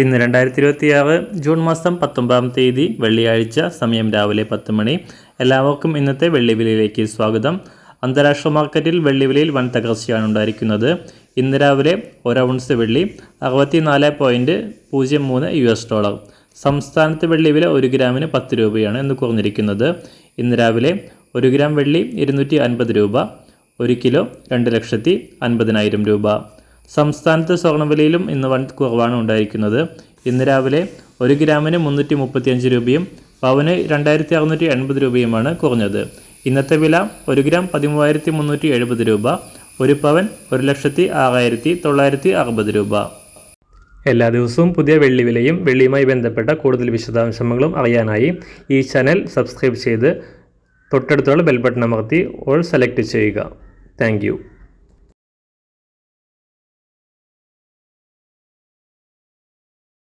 ഇന്ന് 2026 ജൂൺ മാസം 19 തീയതി വെള്ളിയാഴ്ച, സമയം രാവിലെ 10 മണി. എല്ലാവർക്കും ഇന്നത്തെ വെള്ളിവിലയിലേക്ക് സ്വാഗതം. അന്താരാഷ്ട്ര മാർക്കറ്റിൽ വെള്ളിവിലയിൽ വൻ തകർച്ചയാണ് ഉണ്ടായിരിക്കുന്നത്. ഇന്ന് രാവിലെ 1 ഔൺസ് വെള്ളി 64.03 US$. സംസ്ഥാനത്ത് വെള്ളിവില 1 ഗ്രാമിന് 10 രൂപയാണ് ഇന്ന് കുറഞ്ഞിരിക്കുന്നത്. ഇന്ന് രാവിലെ 1 ഗ്രാം വെള്ളി 250 രൂപ, 1 കിലോ 2,50,000 രൂപ. സംസ്ഥാനത്ത് സ്വർണ്ണവിലയിലും ഇന്ന് വൻ കുറവാണ് ഉണ്ടായിരിക്കുന്നത്. ഇന്ന് രാവിലെ 1 ഗ്രാമിന് 335 രൂപയും പവന് 2,680 രൂപയുമാണ് കുറഞ്ഞത്. ഇന്നത്തെ വില 1 ഗ്രാം 13,370 രൂപ, 1 പവൻ 1,06,960 രൂപ. എല്ലാ ദിവസവും പുതിയ വെള്ളിവിലയും വെള്ളിയുമായി ബന്ധപ്പെട്ട കൂടുതൽ വിശദാംശങ്ങളും അറിയാനായി ഈ ചാനൽ സബ്സ്ക്രൈബ് ചെയ്ത് തൊട്ടടുത്തുള്ള ബെൽ ബട്ടൺ അമർത്തി ഓൾ സെലക്ട് ചെയ്യുക. താങ്ക്